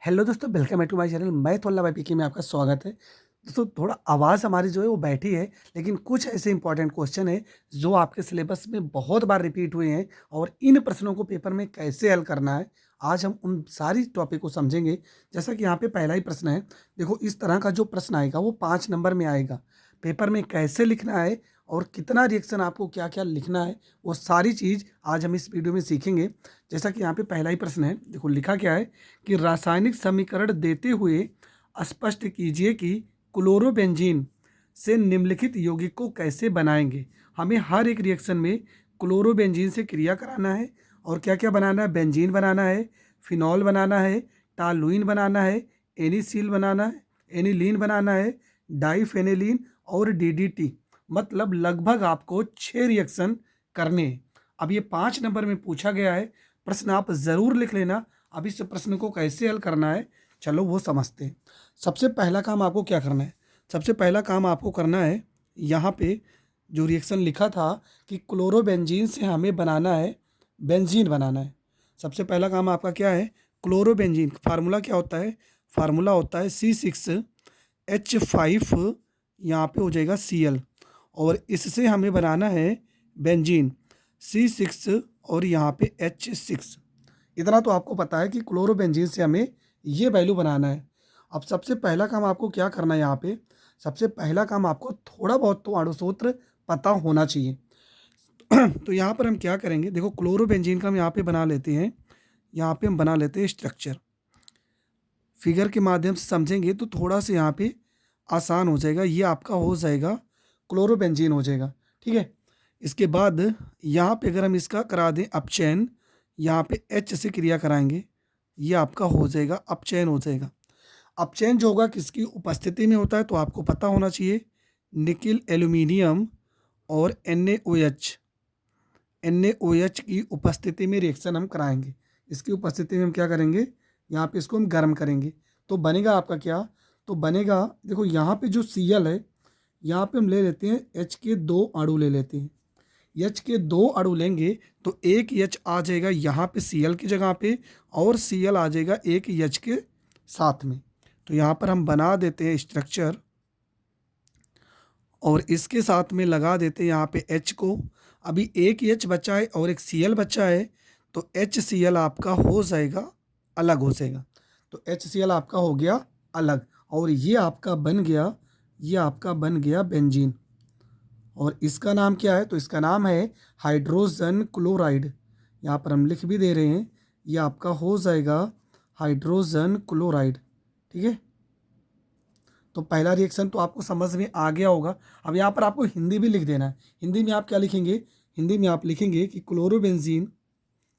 Hello दोस्तों, welcome back to my channel. मैं थोल्ला भाई पीके में आपका स्वागत है। दोस्तों, थोड़ा आवाज़ हमारी जो है वो बैठी है, लेकिन कुछ ऐसे इंपॉर्टेंट क्वेश्चन है जो आपके सिलेबस में बहुत बार रिपीट हुए हैं और इन प्रश्नों को पेपर में कैसे हल करना है, आज हम उन सारी टॉपिक को समझेंगे। जैसा कि यहाँ पे पहला ही प्रश्न है। देखो, इस तरह का जो प्रश्न आएगा वो 5 नंबर में आएगा। पेपर में कैसे लिखना है और कितना रिएक्शन आपको क्या क्या लिखना है, वो सारी चीज़ आज हम इस वीडियो में सीखेंगे। जैसा कि यहाँ पे पहला ही प्रश्न है, देखो लिखा क्या है कि रासायनिक समीकरण देते हुए स्पष्ट कीजिए कि क्लोरोबेंजीन से निम्नलिखित यौगिक को कैसे बनाएंगे। हमें हर एक रिएक्शन में क्लोरोबेंजीन से क्रिया कराना है और क्या क्या बनाना है, बेंजीन बनाना है, फिनॉल बनाना है, टालुइन बनाना है, एनिसिल बनाना है, एनिलीन बनाना है, डाइफेनेलिन और डीडीटी। मतलब लगभग आपको 6 रिएक्शन करने हैं। अब ये 5 नंबर में पूछा गया है, प्रश्न आप ज़रूर लिख लेना। अब इस प्रश्न को कैसे हल करना है, चलो वो समझते हैं। सबसे पहला काम आपको क्या करना है? सबसे पहला काम आपको करना है, यहाँ पे जो रिएक्शन लिखा था कि क्लोरोबेंजीन से हमें बनाना है, बेंजीन बनाना है। सबसे पहला काम आपका क्या है? क्लोरोबेंजीन फार्मूला क्या होता है? फार्मूला होता है C6H5, यहाँ पे हो जाएगा Cl, और इससे हमें बनाना है बेंजीन, C6 और यहाँ पे H6। इतना तो आपको पता है कि क्लोरोबेंजीन से हमें ये वैल्यू बनाना है। अब सबसे पहला काम आपको क्या करना है, यहाँ पे सबसे पहला काम आपको थोड़ा बहुत तो अणुसूत्र पता होना चाहिए। तो यहाँ पर हम क्या करेंगे, देखो क्लोरोबेंजीन का हम यहाँ पे बना लेते हैं। यहाँ पे हम बना लेते हैं स्ट्रक्चर। फिगर के माध्यम से समझेंगे तो थोड़ा सा यहाँ पे आसान हो जाएगा। ये आपका हो जाएगा क्लोरोबेंजीन हो जाएगा, ठीक है। इसके बाद यहाँ पे अगर हम इसका करा दें अपचयन, यहाँ पे H से क्रिया कराएंगे, ये आपका हो जाएगा अपचयन हो जाएगा। अपचयन जो होगा किसकी उपस्थिति में होता है, तो आपको पता होना चाहिए, निकिल एल्यूमिनियम और NaOH की उपस्थिति में रिएक्शन हम कराएंगे। इसकी उपस्थिति में हम क्या करेंगे, यहाँ पे इसको हम गर्म करेंगे। तो बनेगा आपका क्या, तो बनेगा, देखो यहाँ पे जो Cl है, यहाँ पे हम ले लेते हैं H के 2 अणु ले लेते हैं। H के 2 अणु लेंगे तो एक H आ जाएगा यहाँ पे Cl की जगह पे, और Cl आ जाएगा एक H के साथ में। तो यहाँ पर हम बना देते हैं स्ट्रक्चर और इसके साथ में लगा देते हैं यहाँ पे H को। अभी एक H बचा है और एक Cl बचा है, तो HCl आपका हो जाएगा अलग हो जाएगा। तो HCl आपका हो गया अलग, और ये आपका बन गया, ये आपका बन गया बेंजीन। और इसका नाम क्या है, तो इसका नाम है हाइड्रोजन क्लोराइड। यहाँ पर हम लिख भी दे रहे हैं, ये आपका हो जाएगा हाइड्रोजन क्लोराइड, ठीक है। तो पहला रिएक्शन तो आपको समझ में आ गया होगा। अब यहाँ पर आपको हिंदी भी लिख देना है। हिंदी में आप क्या लिखेंगे, हिंदी में आप लिखेंगे कि क्लोरोबेंजीन,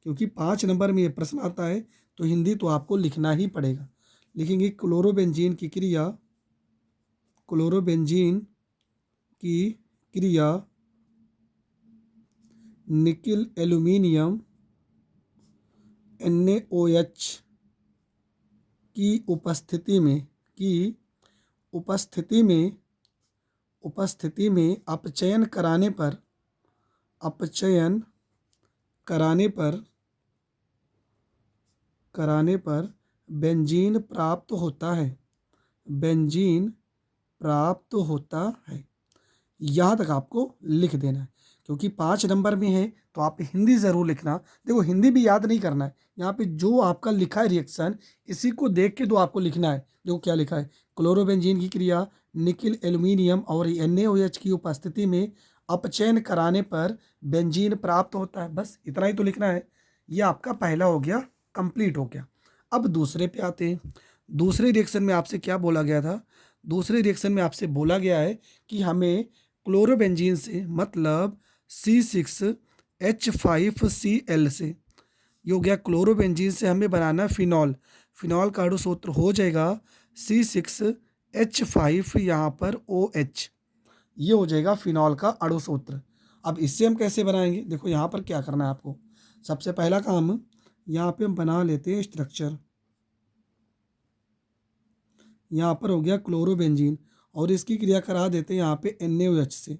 क्योंकि 5 नंबर में ये प्रश्न आता है तो हिंदी तो आपको लिखना ही पड़ेगा। लिखेंगे क्लोरोबेंजीन की क्रिया, क्लोरोबेंजीन की क्रिया निकिल एल्यूमिनियम NaOH की उपस्थिति में, की उपस्थिति में, उपस्थिति में अपचयन कराने पर, अपचयन कराने पर, कराने पर बेंजीन प्राप्त होता है, बेंजीन प्राप्त होता है। यहाँ तक आपको लिख देना है, क्योंकि 5 नंबर में है तो आप हिंदी ज़रूर लिखना। देखो, हिंदी भी याद नहीं करना है, यहाँ पे जो आपका लिखा है रिएक्शन, इसी को देख के तो आपको लिखना है। देखो क्या लिखा है, क्लोरोबेंजीन की क्रिया निकिल एल्यूमिनियम और NaOH की उपस्थिति में अपचयन कराने पर बेंजीन प्राप्त होता है। बस इतना ही तो लिखना है। ये आपका पहला हो गया, कंप्लीट हो गया। अब दूसरे पे आते हैं। दूसरे रिएक्शन में आपसे क्या बोला गया था, दूसरे रिएक्शन में आपसे बोला गया है कि हमें क्लोरोबेंजीन से, मतलब C6H5Cl से, ये हो गया क्लोरोबेंजीन से हमें बनाना फिनॉल। फिनॉल का अणुसूत्र हो जाएगा C6H5 यहाँ पर OH, ये हो जाएगा फिनॉल का अणुसूत्र। अब इससे हम कैसे बनाएंगे, देखो यहाँ पर क्या करना है आपको। सबसे पहला काम, यहाँ पे हम बना लेते हैं स्ट्रक्चर। यहाँ पर हो गया क्लोरोबेंजीन और इसकी क्रिया करा देते हैं यहाँ पे NaOH से,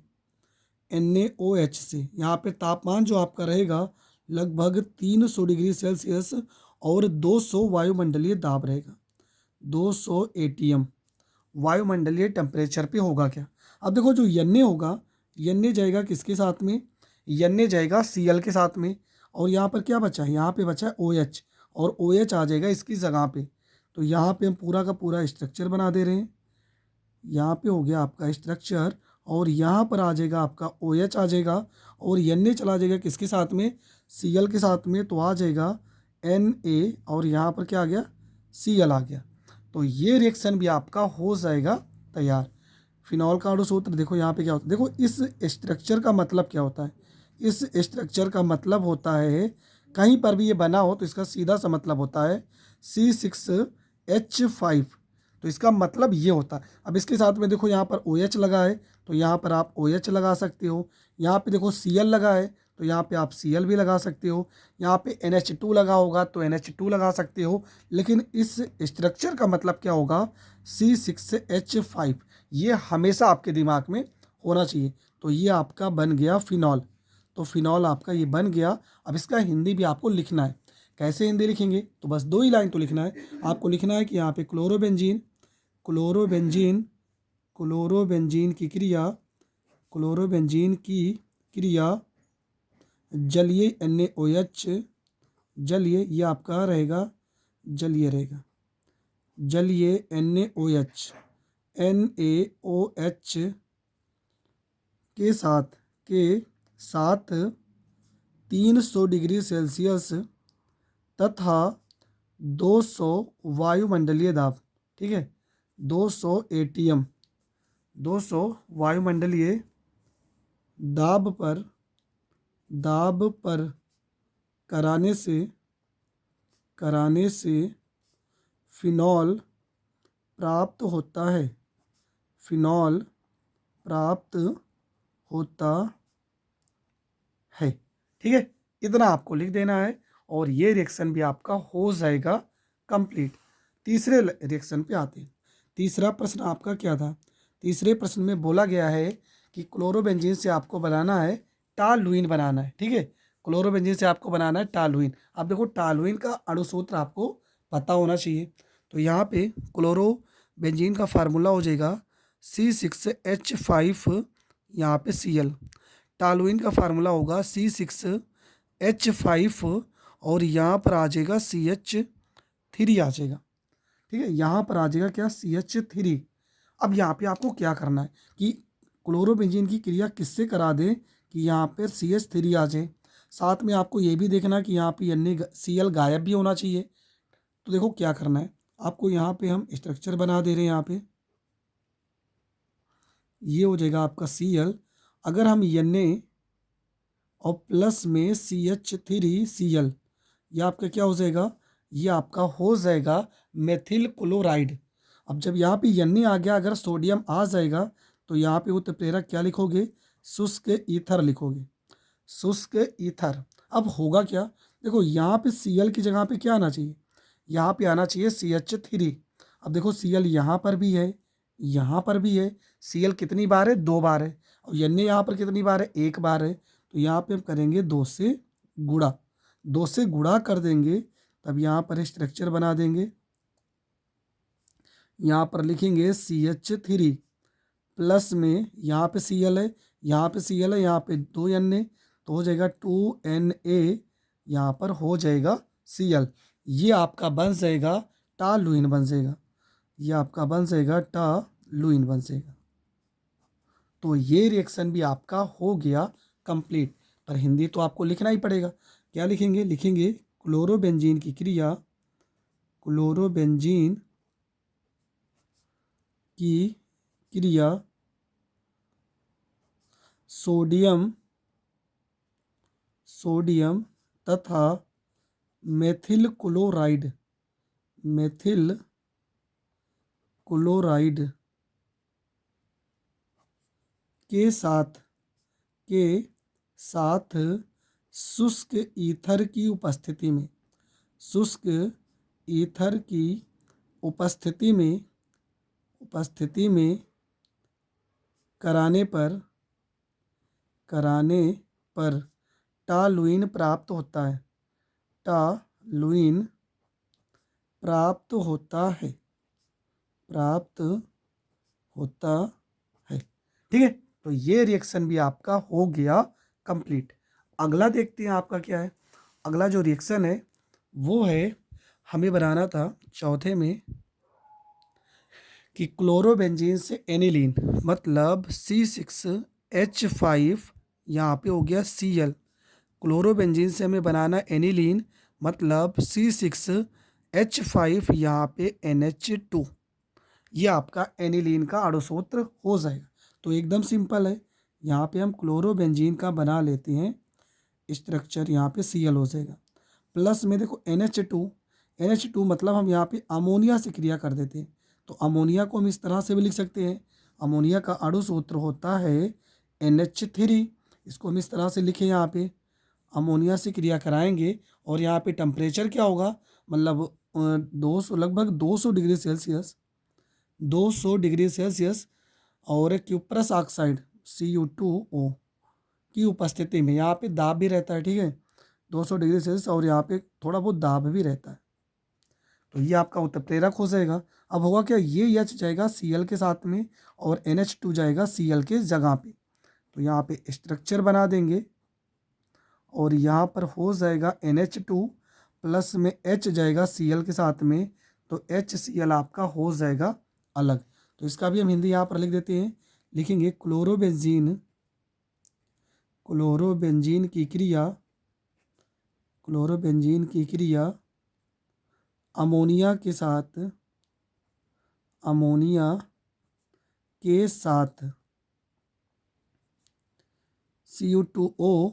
NaOH से। यहाँ पे तापमान जो आपका रहेगा लगभग 300 डिग्री सेल्सियस और 200 वायुमंडलीय दाब रहेगा। 200 एटीएम वायुमंडलीय टेम्परेचर पे होगा क्या। अब देखो जो यन्ने होगा, यन्ने जाएगा किसके साथ में, यन्ने जाएगा Cl के साथ में, और यहाँ पर क्या बचा है, यहाँ पे बचा है OH, और OH आ जाएगा इसकी जगह पे। तो यहाँ पे हम पूरा का पूरा स्ट्रक्चर बना दे रहे हैं। यहाँ पे हो गया आपका स्ट्रक्चर, और यहाँ पर आ जाएगा आपका OH आ जाएगा, और Na चला जाएगा किसके साथ में, Cl के साथ में, तो आ जाएगा Na, और यहाँ पर क्या आ गया, Cl आ गया। तो ये रिएक्शन भी आपका हो जाएगा तैयार। फिनॉल का अणु सूत्र देखो यहाँ पे क्या होता है, देखो इस स्ट्रक्चर का मतलब क्या होता है, इस स्ट्रक्चर का मतलब होता है, कहीं पर भी ये बना हो तो इसका सीधा सा मतलब होता है C6H5। तो इसका मतलब ये होता है। अब इसके साथ में देखो यहाँ पर OH लगा है, तो यहाँ पर आप OH लगा सकते हो। यहाँ पे देखो Cl लगा है, तो यहाँ पे आप Cl भी लगा सकते हो। यहाँ पे NH2 लगा होगा तो NH2 लगा सकते हो। लेकिन इस स्ट्रक्चर का मतलब क्या होगा, C6H5। ये हमेशा आपके दिमाग में होना चाहिए। तो ये आपका बन गया फिनॉल। तो फिनॉल आपका ये बन गया। अब इसका हिंदी भी आपको लिखना है। कैसे हिंदी लिखेंगे, तो बस 2 ही लाइन तो लिखना है आपको। लिखना है कि यहाँ पे क्लोरोबेंजीन, क्लोरोबेंजीन, क्लोरोबेंजीन की क्रिया, क्लोरोबेंजीन की क्रिया जलीय NaOH, जलीय, ये आपका रहेगा जलीय रहेगा, जलीय NaOH, NaOH के साथ, के साथ 300 डिग्री सेल्सियस तथा 200 वायुमंडलीय दाब, ठीक है, 200 एटीएम, 200 वायुमंडलीय दाब पर, दाब पर कराने से, कराने से फिनॉल प्राप्त होता है, फिनॉल प्राप्त होता है। ठीक है, इतना आपको लिख देना है और ये रिएक्शन भी आपका हो जाएगा कंप्लीट। तीसरे रिएक्शन पे आते हैं। तीसरा प्रश्न आपका क्या था, तीसरे प्रश्न में बोला गया है कि क्लोरोबेंजीन से आपको बनाना है टॉलुइन बनाना है। ठीक है, क्लोरोबेंजीन से आपको बनाना है टॉलुइन। अब देखो टॉलुइन का अणुसूत्र आपको पता होना चाहिए। तो यहाँ पे क्लोरोबेंजीन का फार्मूला हो जाएगा C6H5, यहाँ पे Cl। टॉलुइन का फार्मूला होगा C6H5, और यहाँ पर आ जाएगा CH3 आ जाएगा। ठीक है, यहाँ पर आ जाएगा क्या, CH3। अब यहाँ पे आपको क्या करना है कि क्लोरोबेंजीन की क्रिया किससे करा दें कि यहाँ पर CH3 आ जाए। साथ में आपको ये भी देखना कि यहाँ पे Cl गायब भी होना चाहिए। तो देखो क्या करना है आपको, यहाँ पे हम स्ट्रक्चर बना दे रहे हैं। यहाँ पे ये हो जाएगा आपका Cl। अगर हम Na और प्लस में CH3Cl, ये आपका क्या हो जाएगा, ये आपका हो जाएगा मेथिल क्लोराइड। अब जब यहाँ पे Na आ गया, अगर सोडियम आ जाएगा तो यहाँ पे उत्प्रेरक क्या लिखोगे, शुष्क ईथर लिखोगे, शुष्क ईथर। अब होगा क्या, देखो यहाँ पे Cl की जगह पे क्या आना चाहिए, यहाँ पे आना चाहिए CH3। अब देखो Cl यहाँ पर भी है, यहाँ पर भी है। Cl कितनी बार है, 2 बार है। और Na यहाँ पर कितनी बार है, 1 बार है। तो यहाँ पे हम करेंगे 2 से गुणा, 2 से गुणा कर देंगे, तब यहाँ पर स्ट्रक्चर बना देंगे। यहाँ पर लिखेंगे CH3 प्लस में यहाँ पे Cl है, यहाँ पे Cl है, यहाँ पे 2 Na, तो हो जाएगा 2Na, यहाँ पर हो जाएगा Cl। ये आपका बन जाएगा टॉलुइन बन जाएगा, ये आपका बन जाएगा टॉलुइन बन जाएगा। तो ये रिएक्शन भी आपका हो गया कंप्लीट। पर हिंदी तो आपको लिखना ही पड़ेगा। क्या लिखेंगे, लिखेंगे क्लोरोबेंजीन की क्रिया, क्लोरोबेंजीन की क्रिया सोडियम, सोडियम तथा मेथिल क्लोराइड, मेथिल क्लोराइड के साथ, के साथ शुष्क ईथर की उपस्थिति में, शुष्क ईथर की उपस्थिति में, उपस्थिति में कराने पर, कराने पर टॉलुइन प्राप्त होता है, टॉलुइन प्राप्त होता है। प्राप्त होता है। ठीक है, तो ये रिएक्शन भी आपका हो गया कंप्लीट। अगला देखते हैं आपका क्या है। अगला जो रिएक्शन है वो है, हमें बनाना था चौथे में कि क्लोरोबेंजीन से एनिलीन, मतलब C6H5, यहाँ पे हो गया Cl। क्लोरोबेंजीन से हमें बनाना एनिलीन, मतलब C6H5, यहाँ पे NH2। ये आपका एनिलीन का अणु सूत्र हो जाएगा। तो एकदम सिंपल है, यहाँ पे हम क्लोरोबेंजीन का बना लेते हैं स्ट्रक्चर, यहाँ पे Cl हो जाएगा। प्लस में देखो NH2 मतलब हम यहाँ पे अमोनिया से क्रिया कर देते हैं, तो अमोनिया को हम इस तरह से भी लिख सकते हैं। अमोनिया का अणु सूत्र होता है NH3। इसको हम इस तरह से लिखें, यहाँ पे अमोनिया से क्रिया कराएंगे और यहाँ पे टेम्परेचर क्या होगा, मतलब 200, लगभग 200 डिग्री सेल्सियस, 200 डिग्री सेल्सियस, और क्यूप्रस ऑक्साइड Cu2O की उपस्थिति में यहाँ पे दाब भी रहता है। ठीक है, 200 डिग्री सेल्सियस और यहाँ पे थोड़ा बहुत दाब भी रहता है। तो ये आपका उत्प्रेरक हो जाएगा। अब होगा क्या, ये H जाएगा Cl के साथ में और NH2 जाएगा Cl के जगह पे। तो यहाँ पे स्ट्रक्चर बना देंगे और यहाँ पर हो जाएगा NH2 प्लस में H जाएगा Cl के साथ में, तो HCl आपका हो जाएगा अलग। तो इसका भी हम हिंदी यहाँ पर लिख देते हैं, लिखेंगे क्लोरोबेंजीन की क्रिया अमोनिया के साथ Cu2O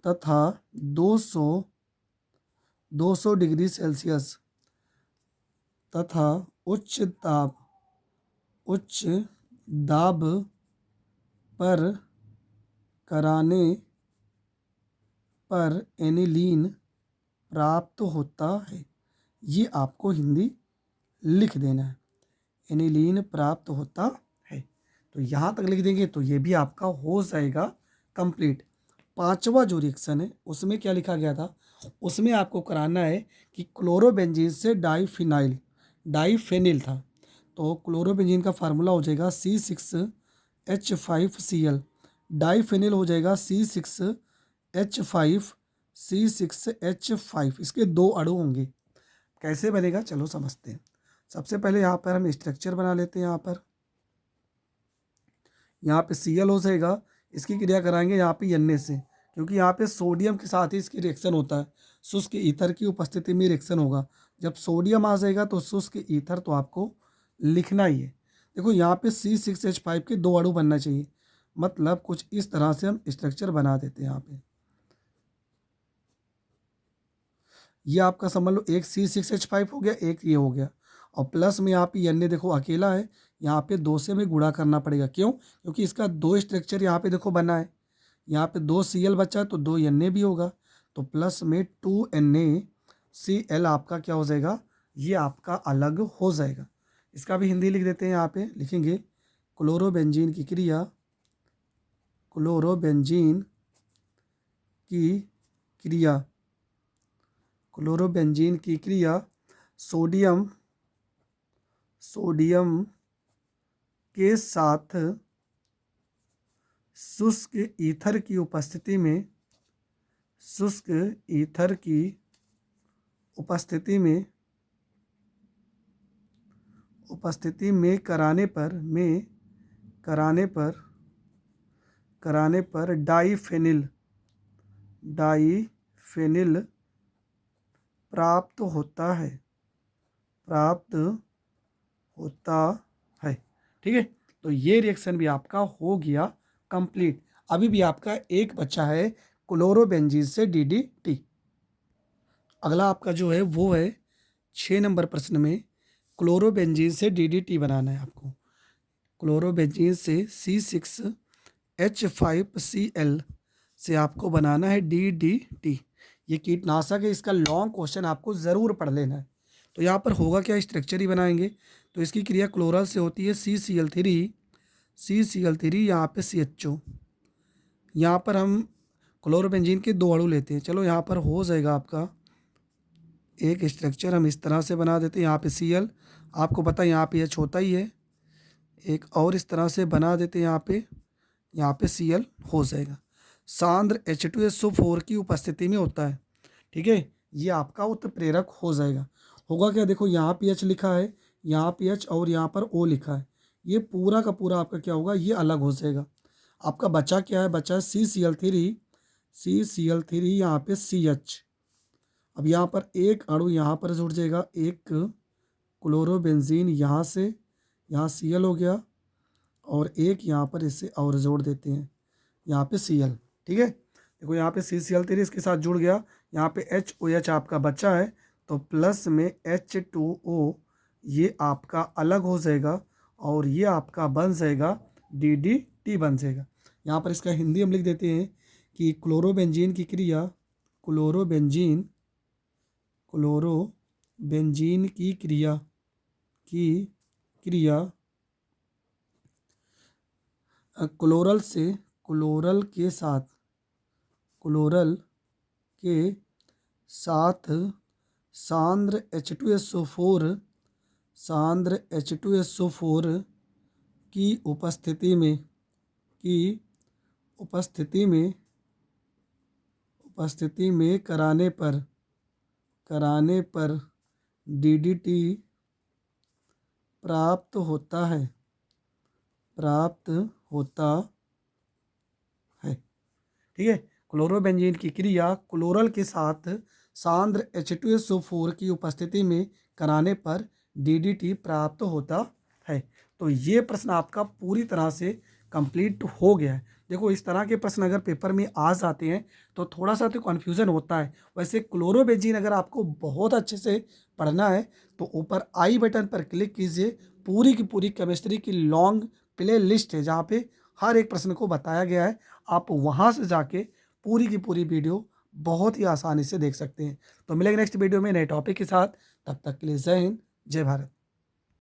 तथा 200 डिग्री सेल्सियस तथा उच्च दाब पर कराने पर एनिलीन प्राप्त होता है। ये आपको हिंदी लिख देना है, एनिलीन प्राप्त होता है। तो यहाँ तक लिख देंगे तो ये भी आपका हो जाएगा कंप्लीट। पांचवा जो रिएक्शन है उसमें क्या लिखा गया था, उसमें आपको कराना है कि क्लोरोबेंजीन से डाईफेनिल था। तो क्लोरोबेंजीन का फार्मूला हो जाएगा C6H5Cl, डाईफेनिल हो जाएगा C6H5, इसके दो अणु होंगे। कैसे बनेगा चलो समझते हैं। सबसे पहले यहाँ पर हम स्ट्रक्चर बना लेते हैं। यहाँ पे Cl हो जाएगा, इसकी क्रिया कराएंगे यहाँ पे Na से, क्योंकि यहाँ पे सोडियम के साथ ही इसकी रिएक्शन होता है। शुष्क ईथर की उपस्थिति में रिएक्शन होगा। जब सोडियम आ जाएगा तो शुष्क ईथर तो आपको लिखना ही है। देखो यहाँ पे C6H5 के दो अणु बनना चाहिए, मतलब कुछ इस तरह से हम स्ट्रक्चर बना देते हैं। यहाँ पे ये आपका समझ लो एक C6H5 हो गया, एक ये हो गया, और प्लस में यहाँ पे Na देखो अकेला है, यहाँ पे 2 से हमें गुणा करना पड़ेगा। क्यों? क्योंकि इसका दो स्ट्रक्चर यहाँ पे देखो बना है, यहाँ पे 2 Cl बचा है तो 2 Na भी होगा, तो प्लस में 2 NaCl आपका क्या हो जाएगा, ये आपका अलग हो जाएगा। इसका भी हिंदी लिख देते हैं। यहाँ पे लिखेंगे क्लोरोबेंजीन की क्रिया सोडियम के साथ शुष्क ईथर की उपस्थिति में कराने पर डाईफेनिल प्राप्त होता है। ठीक है, तो ये रिएक्शन भी आपका हो गया कंप्लीट। अभी भी आपका एक बच्चा है क्लोरोबेंजीन से DDT। अगला आपका जो है वो है 6 नंबर प्रश्न में, क्लोरोबेंजीन से DDT बनाना है आपको। क्लोरोबेंजीन से C6H5Cl से आपको बनाना है DDT। ये कीटनाशक है, इसका लॉन्ग क्वेश्चन आपको ज़रूर पढ़ लेना है। तो यहाँ पर होगा क्या, स्ट्रक्चर ही बनाएंगे। तो इसकी क्रिया क्लोरल से होती है CCl3, यहाँ पे CHO। यहाँ पर हम क्लोरोबेंजीन के दो अणु लेते हैं। चलो यहाँ पर हो जाएगा आपका एक स्ट्रक्चर हम इस तरह से बना देते हैं, यहाँ पे Cl, आपको पता है यहाँ पे H होता ही है, एक और इस तरह से बना देते हैं, यहाँ पे Cl हो जाएगा। सांद्र H2SO4 की उपस्थिति में होता है, ठीक है, ये आपका उत्प्रेरक हो जाएगा। होगा क्या, देखो यहाँ पे H लिखा है, यहाँ पे H और यहाँ पर O लिखा है, ये पूरा का पूरा आपका क्या होगा, ये अलग हो जाएगा। आपका बचा क्या है, बचा है CCl3 यहाँ पे CH। अब यहाँ पर एक अणु यहाँ पर जुड़ जाएगा, एक क्लोरोबेंजीन यहाँ से, यहाँ Cl हो गया, और एक यहाँ पर इससे और जोड़ देते हैं, यहाँ पे Cl, ठीक है। देखो यहाँ पे CCl3 इसके साथ जुड़ गया, यहाँ पे HOH आपका बचा है, तो प्लस में H2O ये आपका अलग हो जाएगा, और ये आपका बन जाएगा DDT बन जाएगा। यहाँ पर इसका हिंदी हम लिख देते हैं कि क्लोरोबेंजीन की क्रिया, क्लोरोबेंजीन की क्रिया क्लोरल के साथ सांद्र H2SO4 की उपस्थिति में कराने पर DDT प्राप्त होता है, ठीक है। क्लोरोबेंजीन की क्रिया क्लोरल के साथ सांद्र H2SO4 की उपस्थिति में कराने पर DDT प्राप्त होता है। तो ये प्रश्न आपका पूरी तरह से कंप्लीट हो गया है। देखो इस तरह के प्रश्न अगर पेपर में आ जाते हैं तो थोड़ा सा तो कन्फ्यूज़न होता है। वैसे क्लोरोबेंजीन अगर आपको बहुत अच्छे से पढ़ना है तो ऊपर आई बटन पर क्लिक कीजिए, पूरी की पूरी केमिस्ट्री की लॉन्ग प्ले लिस्ट है जहाँ पे हर एक प्रश्न को बताया गया है। आप वहाँ से जाके पूरी की पूरी वीडियो बहुत ही आसानी से देख सकते हैं। तो मिलेंगे नेक्स्ट वीडियो में नए टॉपिक के साथ, तब तक के लिए जय हिंद, जय भारत।